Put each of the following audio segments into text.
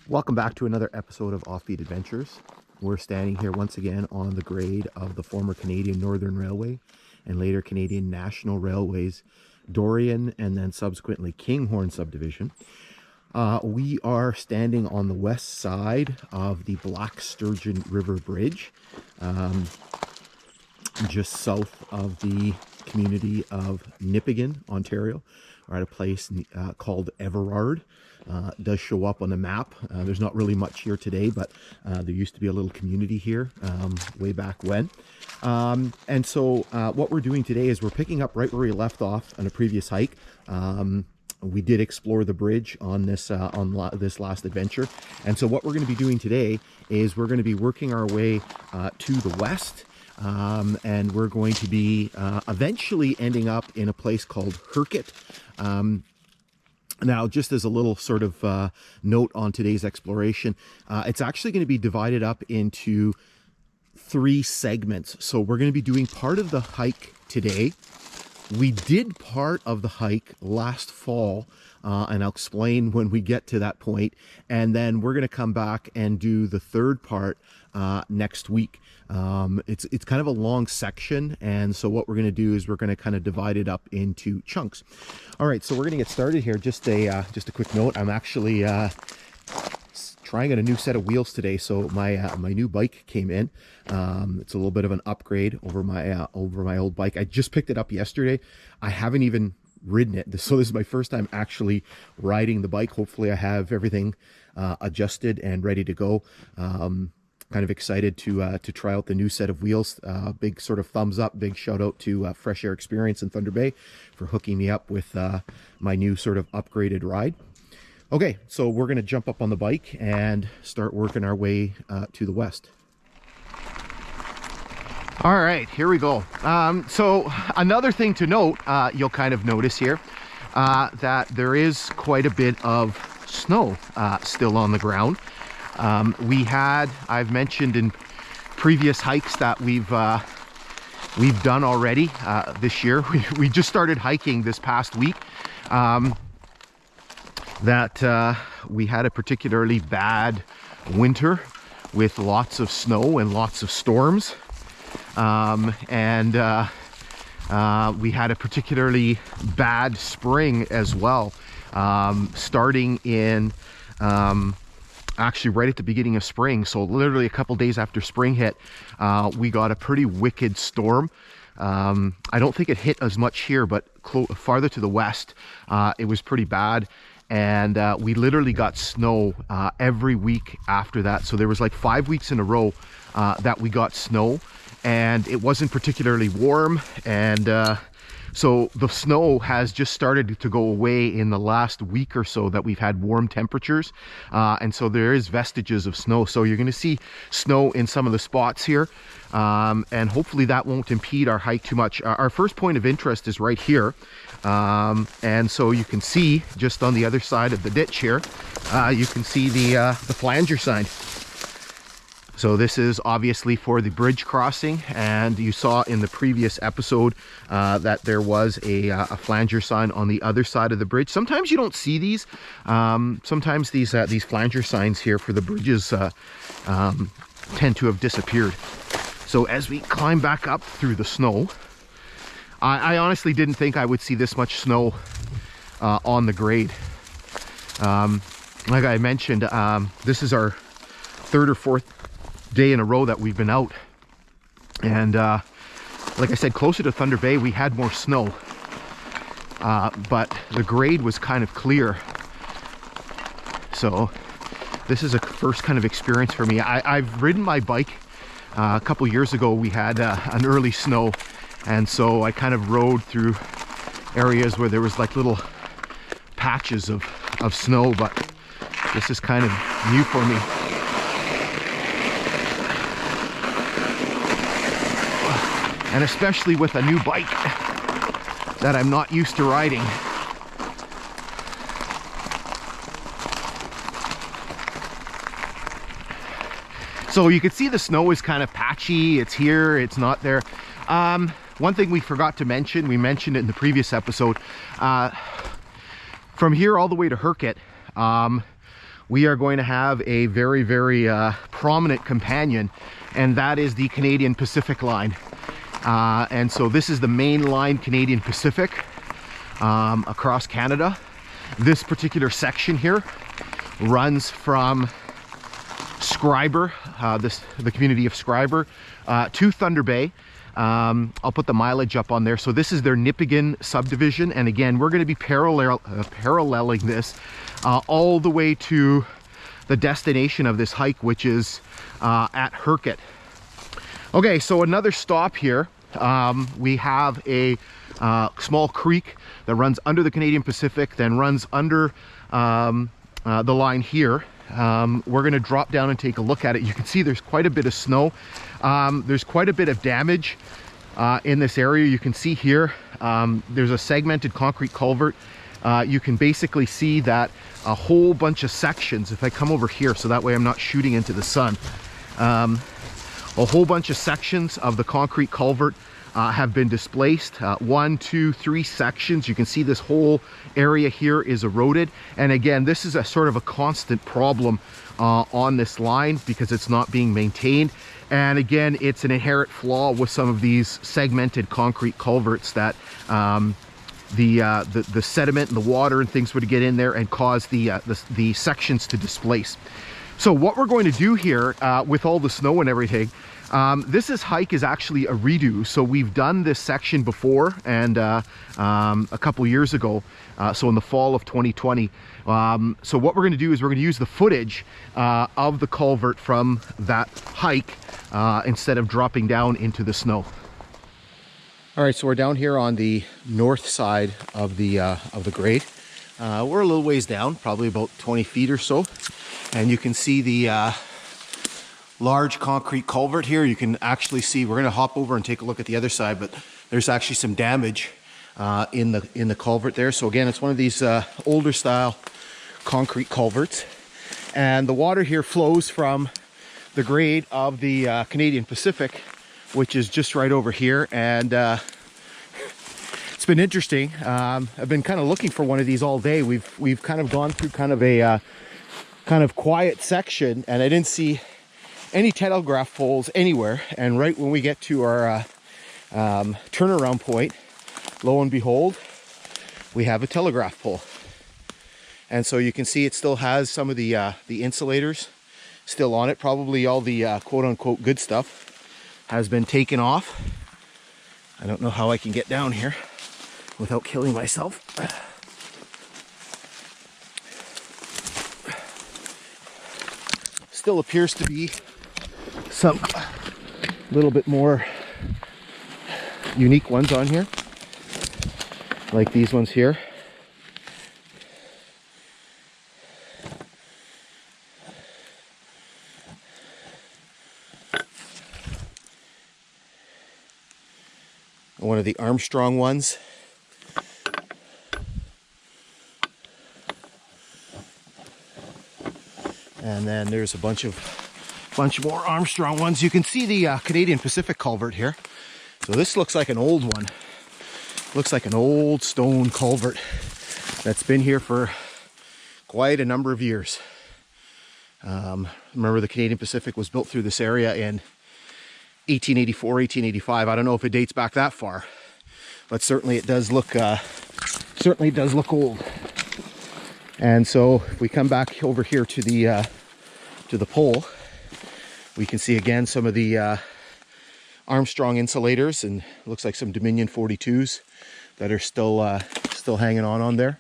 Welcome back to another episode of Offbeat Adventures. We're standing here once again on the grade of the former Canadian Northern Railway and later Canadian National Railways Dorion and then subsequently Kinghorn subdivision. We are standing on the west side of the Black Sturgeon River Bridge, just south of the community of Nipigon, Ontario. We're at a place called Everard. It does show up on the map. There's not really much here today, but there used to be a little community here way back when. And so what we're doing today is we're picking up right where we left off on a previous hike. We did explore the bridge on this this last adventure. And so what we're going to be doing today is we're going to be working our way to the west. And we're going to be eventually ending up in a place called Herkett. Now, just as a little sort of note on today's exploration, it's actually going to be divided up into 3 segments. So we're going to be doing part of the hike today. We did part of the hike last fall, and I'll explain when we get to that point. And then we're going to come back and do the third part next week. It's kind of a long section, and so what we're going to do is we're going to kind of divide it up into chunks. All right, so we're going to get started here. Just a quick note. I'm actually trying out a new set of wheels today. So my new bike came in. It's a little bit of an upgrade over my old bike. I just picked it up yesterday. I haven't even ridden it, so this is my first time actually riding the bike. Hopefully I have everything adjusted and ready to go. Kind of excited to try out the new set of wheels. Big sort of thumbs up, big shout out to Fresh Air Experience in Thunder Bay for hooking me up with my new sort of upgraded ride. Okay, so we're going to jump up on the bike and start working our way to the west. All right, here we go. So another thing to note, you'll kind of notice here that there is quite a bit of snow still on the ground. I've mentioned in previous hikes that we've done already this year. We just started hiking this past week. We had a particularly bad winter with lots of snow and lots of storms. We had a particularly bad spring as well, starting in actually right at the beginning of spring. So literally a couple days after spring hit, we got a pretty wicked storm. I don't think it hit as much here, but farther to the west, it was pretty bad. And we literally got snow every week after that. So there was like 5 weeks in a row that we got snow, and it wasn't particularly warm. And so the snow has just started to go away in the last week or so that we've had warm temperatures. And so there is vestiges of snow. So you're going to see snow in some of the spots here. And hopefully that won't impede our hike too much. Our first point of interest is right here. And so you can see just on the other side of the ditch here, you can see the flanger sign. So this is obviously for the bridge crossing, and you saw in the previous episode that there was a flanger sign on the other side of the bridge. Sometimes you don't see these. Sometimes these flanger signs here for the bridges tend to have disappeared. So as we climb back up through the snow, I honestly didn't think I would see this much snow on the grade. Like I mentioned, this is our 3rd or 4th day in a row that we've been out. And like I said, closer to Thunder Bay, we had more snow. But the grade was kind of clear. So this is a first kind of experience for me. I've ridden my bike a couple years ago. We had an early snow. And so I kind of rode through areas where there was like little patches of snow, but this is kind of new for me. And especially with a new bike that I'm not used to riding. So you can see the snow is kind of patchy. It's here, it's not there. One thing we forgot to mention, we mentioned it in the previous episode, from here all the way to Herkett, we are going to have a very, very prominent companion, and that is the Canadian Pacific line. And so this is the main line, Canadian Pacific, across Canada. This particular section here runs from Scriber, the community of Scriber, to Thunder Bay. I'll put the mileage up on there. So this is their Nipigon subdivision, and again, we're going to be paralleling this all the way to the destination of this hike, which is at Herkett. Okay, so another stop here. We have a small creek that runs under the Canadian Pacific, then runs under the line here. We're going to drop down and take a look at it. You can see there's quite a bit of snow. There's quite a bit of damage in this area. You can see here there's a segmented concrete culvert. You can basically see that a whole bunch of sections, if I come over here so that way I'm not shooting into the sun, a whole bunch of sections of the concrete culvert have been displaced. 1, 2, 3 sections. You can see this whole area here is eroded, and again, this is a sort of a constant problem on this line because it's not being maintained. And again, it's an inherent flaw with some of these segmented concrete culverts that the sediment and the water and things would get in there and cause the sections to displace. So what we're going to do here with all the snow and everything, this hike is actually a redo. So we've done this section before, and a couple years ago, so in the fall of 2020. So what we're going to do is we're going to use the footage of the culvert from that hike instead of dropping down into the snow. All right, so we're down here on the north side of the grade. We're a little ways down, probably about 20 feet or so, and you can see the large concrete culvert here. You can actually see, we're going to hop over and take a look at the other side, but there's actually some damage in the culvert there. So again, it's one of these older style concrete culverts, and the water here flows from the grade of the Canadian Pacific, which is just right over here. And it's been interesting. I've been kind of looking for one of these all day. We've kind of gone through kind of a kind of quiet section, and I didn't see any telegraph poles anywhere. And right when we get to our turnaround point, lo and behold, we have a telegraph pole. And so you can see it still has some of the insulators still on it. Probably all the quote-unquote good stuff has been taken off. I don't know how I can get down here without killing myself. Still appears to be some little bit more unique ones on here, like these ones here. One of the Armstrong ones. And then there's a bunch more Armstrong ones. You can see the Canadian Pacific culvert here. So this looks like an old one. Looks like an old stone culvert that's been here for quite a number of years. Remember, the Canadian Pacific was built through this area in 1884, 1885. I don't know if it dates back that far, but certainly it does look old. And so if we come back over here to the pole, we can see again some of the Armstrong insulators, and it looks like some Dominion 42s that are still hanging on there.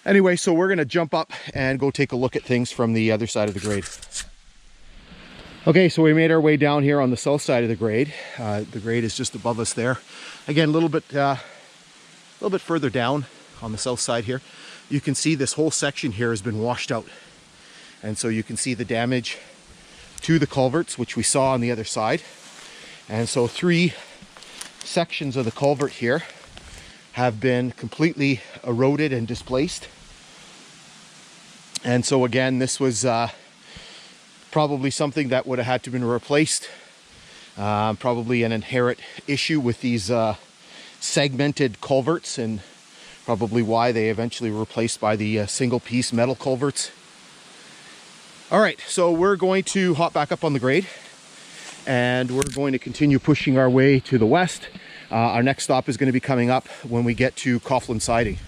Anyway, so we're going to jump up and go take a look at things from the other side of the grade. Okay, so we made our way down here on the south side of the grade. The grade is just above us there. Again, a little bit further down on the south side here. You can see this whole section here has been washed out. And so you can see the damage to the culverts, which we saw on the other side. And so 3 sections of the culvert here have been completely eroded and displaced. And so again, this was probably something that would have had to been replaced. Probably an inherent issue with these segmented culverts, and probably why they eventually were replaced by the single piece metal culverts. All right, so we're going to hop back up on the grade and we're going to continue pushing our way to the west. Our next stop is going to be coming up when we get to Coughlin Siding.